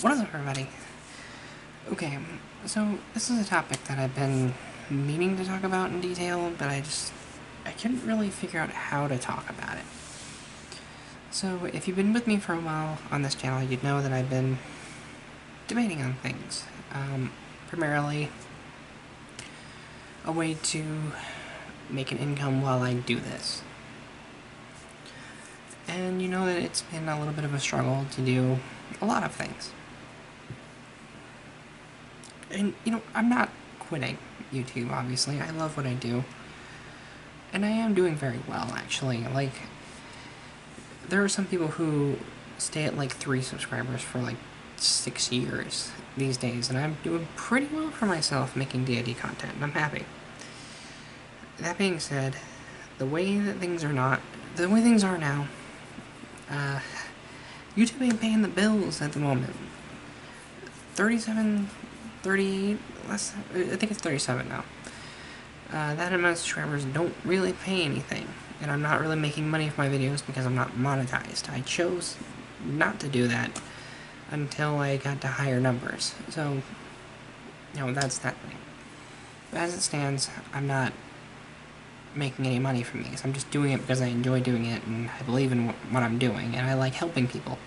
What is up, everybody? Okay, so this is a topic that I've been meaning to talk about in detail, but I couldn't really figure out how to talk about it. So, if you've been with me for a while on this channel, you'd know that I've been debating on things. Primarily, a way to make an income while I do this. And you know that it's been a little bit of a struggle to do a lot of things. And, I'm not quitting YouTube, obviously. I love what I do. And I am doing very well, actually. Like, there are some people who stay at, 3 subscribers for, 6 years these days. And I'm doing pretty well for myself making DID content, and I'm happy. That being said, the way things are now, YouTube ain't paying the bills at the moment. 38, I think it's 37 now. That amount of subscribers don't really pay anything, and I'm not really making money from my videos because I'm not monetized. I chose not to do that until I got to higher numbers, so, that's that thing. But as it stands, I'm not making any money from these. I'm just doing it because I enjoy doing it, and I believe in what I'm doing, and I like helping people,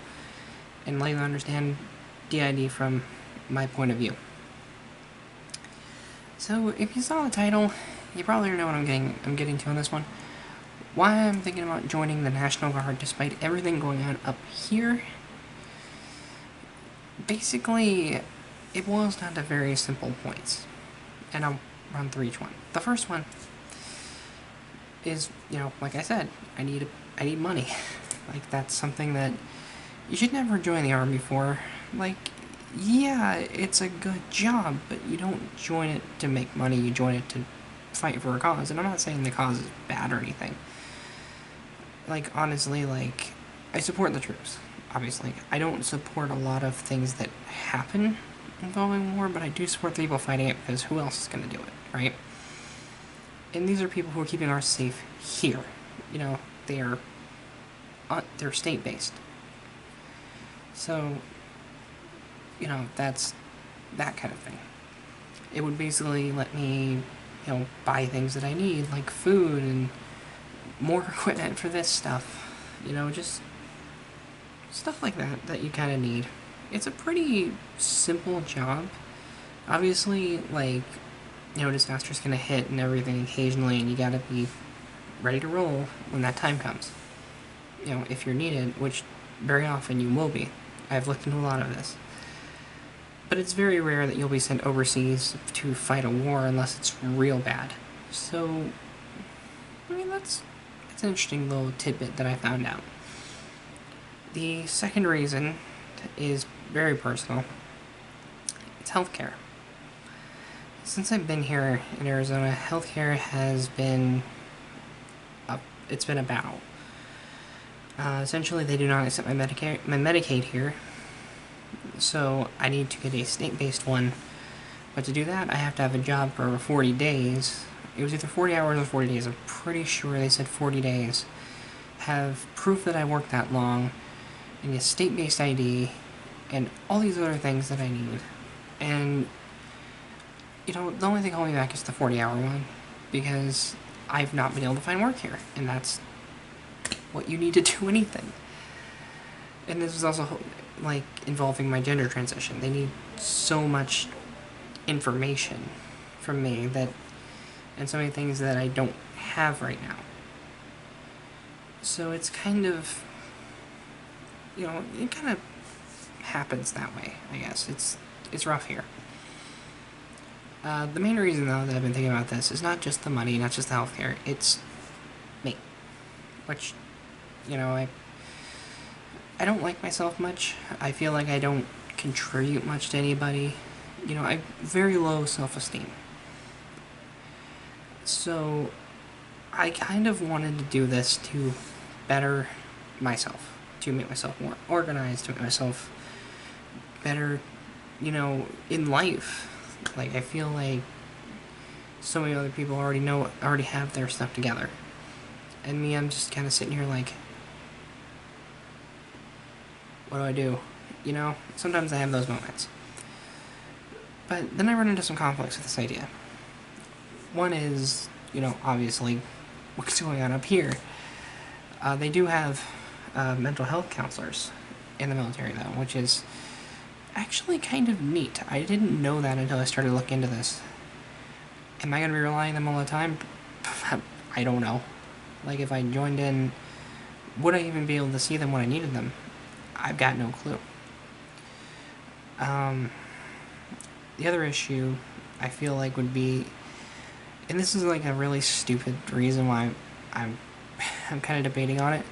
and letting them understand DID from my point of view. So, if you saw the title, you probably know what I'm getting to on this one. Why I'm thinking about joining the National Guard despite everything going on up here. Basically, it boils down to very simple points, and I'll run through each one. The first one is, like I said, I need money. That's something that you should never join the army for. Yeah, it's a good job, but you don't join it to make money, you join it to fight for a cause. And I'm not saying the cause is bad or anything. Honestly, I support the troops, obviously. I don't support a lot of things that happen involving war, but I do support the people fighting it because who else is going to do it, right? And these are people who are keeping ours safe here. They're state-based. So, that's that kind of thing. It would basically let me, buy things that I need, like food and more equipment for this stuff. Just stuff like that you kind of need. It's a pretty simple job. Obviously, disaster's gonna hit and everything occasionally, and you gotta be ready to roll when that time comes. If you're needed, which very often you will be. I've looked into a lot of this. But it's very rare that you'll be sent overseas to fight a war unless it's real bad. So, that's an interesting little tidbit that I found out. The second reason is very personal. It's healthcare. Since I've been here in Arizona, healthcare has been it's been a battle. Essentially, they do not accept my Medicaid here, so I need to get a state-based one. But to do that, I have to have a job for over 40 days. It was either 40 hours or 40 days. I'm pretty sure they said 40 days. Have proof that I worked that long, and a state-based ID, and all these other things that I need. And, the only thing holding me back is the 40-hour one, because I've not been able to find work here, and that's what you need to do anything. And this is also, involving my gender transition. They need so much information from me and so many things that I don't have right now. So it's kind of, it kind of happens that way, I guess. It's rough here. The main reason, though, that I've been thinking about this is not just the money, not just the healthcare, it's me. Which, I don't like myself much. I feel like I don't contribute much to anybody. I have very low self-esteem. So, I kind of wanted to do this to better myself, to make myself more organized, to make myself better, in life. I feel like so many other people already have their stuff together. And me, I'm just kind of sitting here what do I do? You know, sometimes I have those moments. But then I run into some conflicts with this idea. One is, you know, obviously, what's going on up here. They do have mental health counselors in the military, though, which is actually kind of neat. I didn't know that until I started looking into this. Am I going to be relying on them all the time? I don't know. Like, if I joined in, would I even be able to see them when I needed them? I've got no clue. The other issue I feel like would be, and this is like a really stupid reason why I'm kind of debating on it.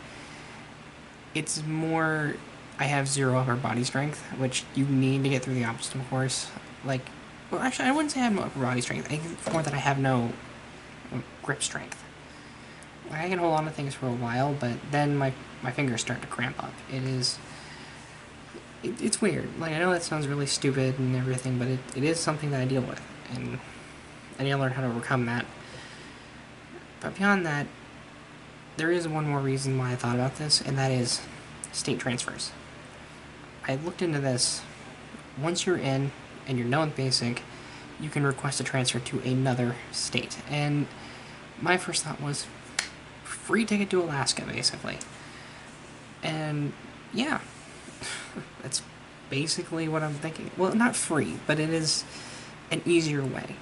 It's more, I have 0 upper body strength, which you need to get through the obstacle course. Like, well, actually, I wouldn't say I have no upper body strength. I think it's more that I have no grip strength. Like, I can hold on to things for a while, but then my fingers start to cramp up. It's weird. Like, I know that sounds really stupid and everything, but it is something that I deal with, and I need to learn how to overcome that. But beyond that, there is one more reason why I thought about this, and that is state transfers. I looked into this. Once you're in and you're done with basic, you can request a transfer to another state. And my first thought was free ticket to Alaska, basically. And yeah, that's basically what I'm thinking. Well, not free, but it is an easier way.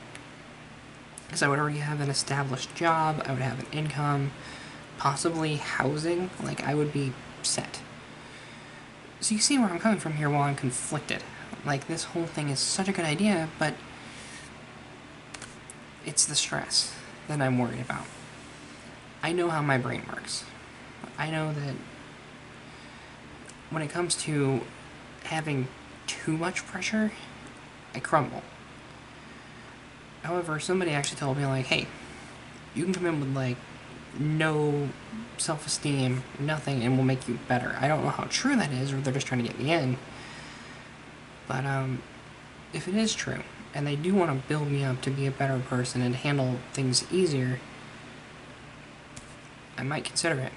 Because I would already have an established job, I would have an income, possibly housing, like I would be set. So you see where I'm coming from here while I'm conflicted. Like, this whole thing is such a good idea, but it's the stress that I'm worried about. I know how my brain works. I know that when it comes to having too much pressure, I crumble. However, somebody actually told me, like, hey, you can come in with, like, no self-esteem, nothing, and we'll make you better. I don't know how true that is, or they're just trying to get me in. But, if it is true, and they do want to build me up to be a better person and handle things easier, I might consider it.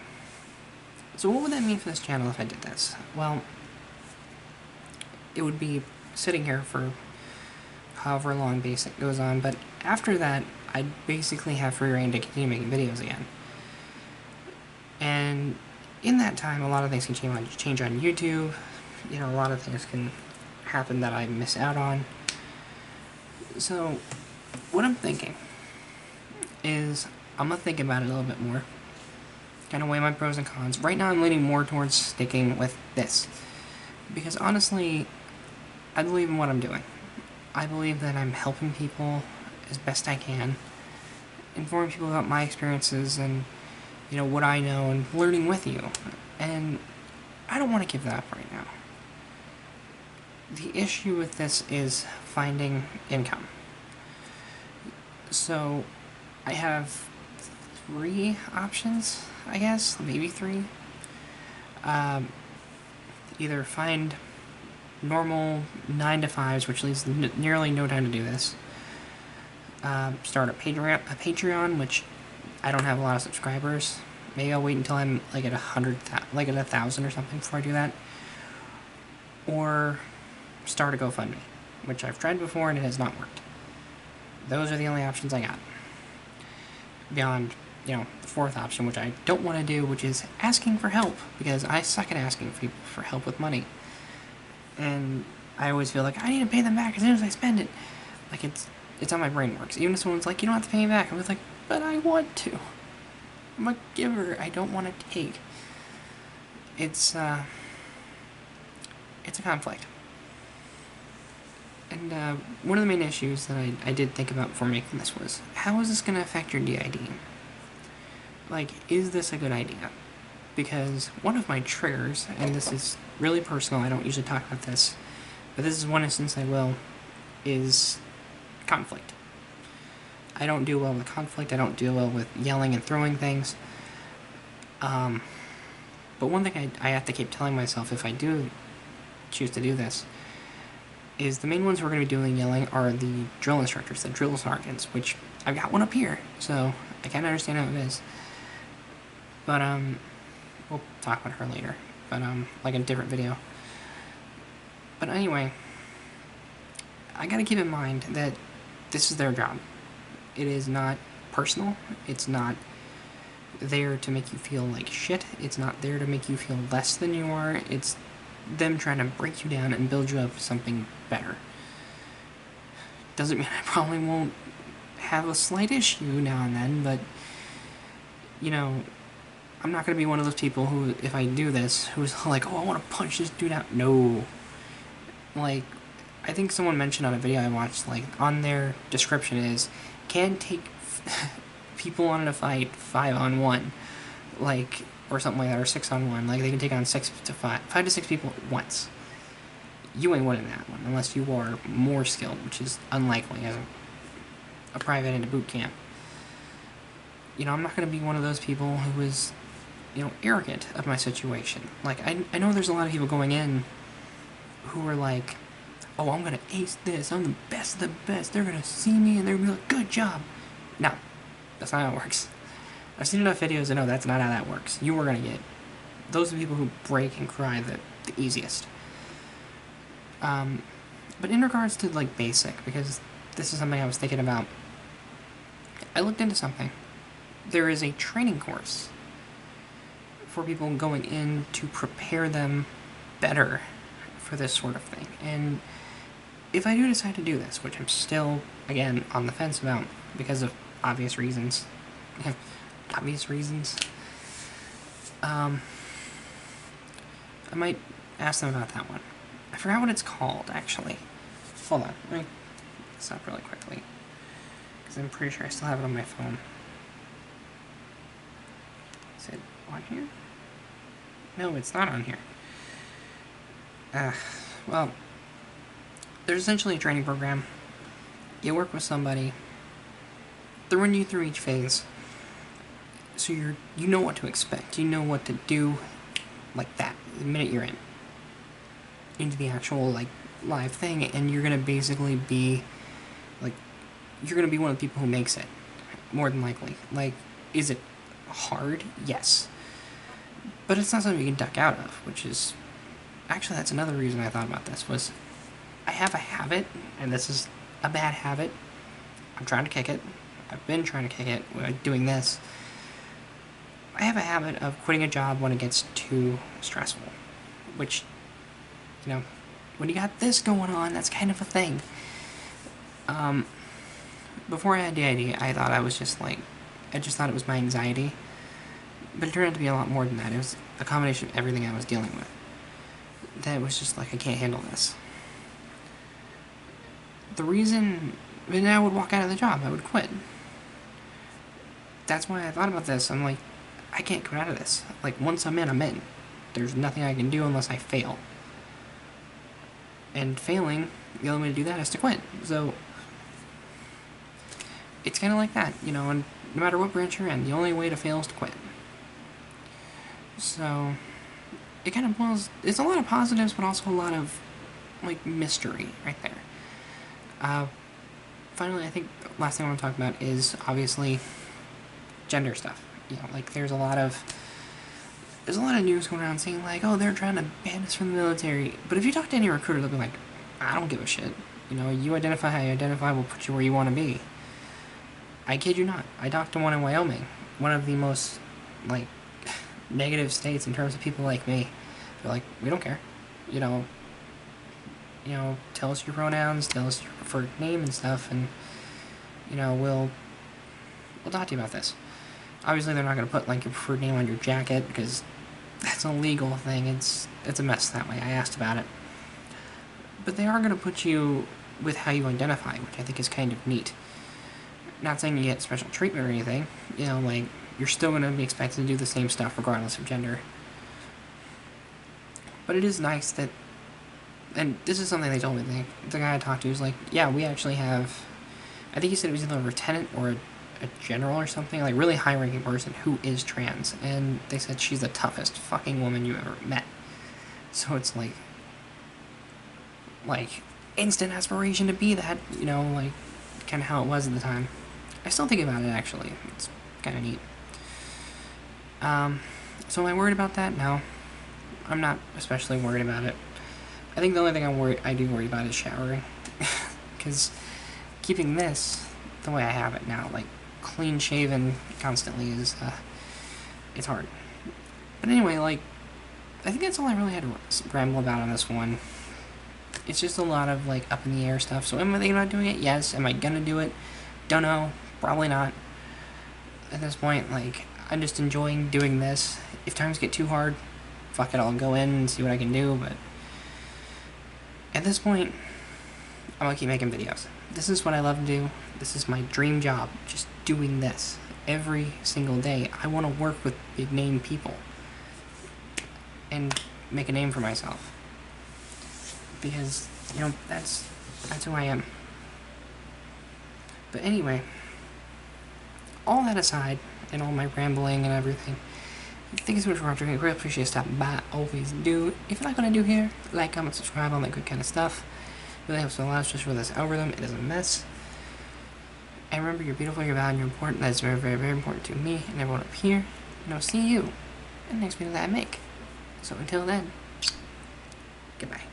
So what would that mean for this channel if I did this? Well, it would be sitting here for however long basic goes on, but after that, I'd basically have free reign to continue making videos again. And in that time, a lot of things can change on YouTube. You know, a lot of things can happen that I miss out on. So, what I'm thinking is, I'm going to think about it a little bit more. Kind of weigh my pros and cons. Right now, I'm leaning more towards sticking with this. Because honestly, I believe in what I'm doing. I believe that I'm helping people as best I can, informing people about my experiences and, you know, what I know, and learning with you. And I don't want to give that up right now. The issue with this is finding income. So, I have 3 options, I guess, maybe 3. Either find normal 9-to-5s, which leaves nearly no time to do this. Start a Patreon, which I don't have a lot of subscribers. Maybe I'll wait until I'm like at 1,000 or something before I do that. Or start a GoFundMe, which I've tried before and it has not worked. Those are the only options I got. Beyond, you know, the 4th option, which I don't want to do, which is asking for help, because I suck at asking people for help with money. And I always feel like I need to pay them back as soon as I spend it. Like, it's how my brain works. Even if someone's like, you don't have to pay me back, I'm just like, but I want to. I'm a giver. I don't want to take. It's a conflict. And one of the main issues that I did think about before making this was, how is this going to affect your DID? Like, is this a good idea? Because one of my triggers, and this is really personal, I don't usually talk about this, but this is one instance I will, is conflict. I don't do well with conflict, I don't do well with yelling and throwing things. But one thing I have to keep telling myself if I do choose to do this, is the main ones who are going to be doing yelling are the drill instructors, the drill sergeants, which I've got one up here, so I kind of understand how it is. But, we'll talk about her later, but, like a different video. But anyway, I gotta keep in mind that this is their job. It is not personal. It's not there to make you feel like shit. It's not there to make you feel less than you are. It's them trying to break you down and build you up something better. Doesn't mean I probably won't have a slight issue now and then, but, you know, I'm not going to be one of those people who, if I do this, who's like, oh, I want to punch this dude out. No. Like, I think someone mentioned on a video I watched, like, on their description is, can take people on in a fight 5-on-1, like, or something like that, or 6-on-1. Like, they can take on 5 to 6 people at once. You ain't winning that one, unless you are more skilled, which is unlikely as a private in a boot camp. You know, I'm not going to be one of those people who is, you know, arrogant of my situation. Like, I know there's a lot of people going in who are like, oh, I'm going to ace this, I'm the best of the best, they're going to see me and they're going to be like, good job. No, that's not how it works. I've seen enough videos to know that's not how that works. You are going to get, those are the people who break and cry the easiest. But in regards to, like, basic, because this is something I was thinking about, I looked into something. There is a training course for people going in to prepare them better for this sort of thing. And if I do decide to do this, which I'm still, again, on the fence about because of obvious reasons, I might ask them about that one. I forgot what it's called, actually. Hold on, let me stop really quickly, because I'm pretty sure I still have it on my phone. Is it on here? No, it's not on here. Well, there's essentially a training program. You work with somebody. They run you through each phase. So you know what to expect. You know what to do like that the minute you're in. Into the actual, like, live thing, and you're gonna basically be, like, you're gonna be one of the people who makes it. More than likely. Like, is it hard? Yes. But it's not something you can duck out of, which is... Actually, that's another reason I thought about this, was I have a habit, and this is a bad habit. I'm trying to kick it. I've been trying to kick it doing this. I have a habit of quitting a job when it gets too stressful. Which, you know, when you got this going on, that's kind of a thing. Before I had DID, I thought I was just like... I just thought it was my anxiety. But it turned out to be a lot more than that. It was a combination of everything I was dealing with. That was just like, I can't handle this. The reason... then I would walk out of the job. I would quit. That's why I thought about this. I'm like, I can't quit out of this. Like, once I'm in, I'm in. There's nothing I can do unless I fail. And failing, the only way to do that is to quit. So, it's kind of like that, you know, and no matter what branch you're in, the only way to fail is to quit. So, it kind of boils... It's a lot of positives, but also a lot of, like, mystery right there. Finally, I think the last thing I want to talk about is, obviously, gender stuff. You know, like, there's a lot of news going around saying, like, oh, they're trying to ban us from the military. But if you talk to any recruiter, they'll be like, I don't give a shit. You know, you identify how you identify, we'll put you where you want to be. I kid you not. I talked to one in Wyoming, one of the most, like, negative states in terms of people like me. They're like, we don't care. You know, tell us your pronouns, tell us your preferred name and stuff, and, you know, we'll talk to you about this. Obviously, they're not going to put, like, your preferred name on your jacket, because that's a legal thing. It's a mess that way. I asked about it. But they are going to put you with how you identify, which I think is kind of neat. Not saying you get special treatment or anything. You know, like, you're still going to be expected to do the same stuff regardless of gender. But it is nice that... And this is something they told me. The guy I talked to was like, yeah, we actually have... I think he said it was either a lieutenant or a general or something. Like, really high-ranking person who is trans. And they said she's the toughest fucking woman you ever met. So it's like... instant aspiration to be that. You know, like, kind of how it was at the time. I still think about it, actually. It's kind of neat. So am I worried about that? No. I'm not especially worried about it. I think the only thing I do worry about is showering. Because keeping this the way I have it now, like clean shaven constantly, is it's hard. But anyway, like, I think that's all I really had to ramble about on this one. It's just a lot of, like, up in the air stuff. So am I thinking about doing it? Yes. Am I gonna do it? Don't know. Probably not. At this point, like, I'm just enjoying doing this. If times get too hard, fuck it, I'll go in and see what I can do, but at this point, I'm gonna keep making videos. This is what I love to do. This is my dream job, just doing this every single day. I want to work with big name people and make a name for myself, because, you know, that's who I am. But anyway, all that aside, and all my rambling and everything, thank you so much for watching. I really appreciate you stopping by. Always do. If you're not gonna do here, like, comment, subscribe, all that good kind of stuff. Really helps a lot, just for this algorithm. It is a mess. And remember, you're beautiful, you're valued, you're important. That is very, very, very important to me and everyone up here. And I'll see you in the next video that I make. So until then, goodbye.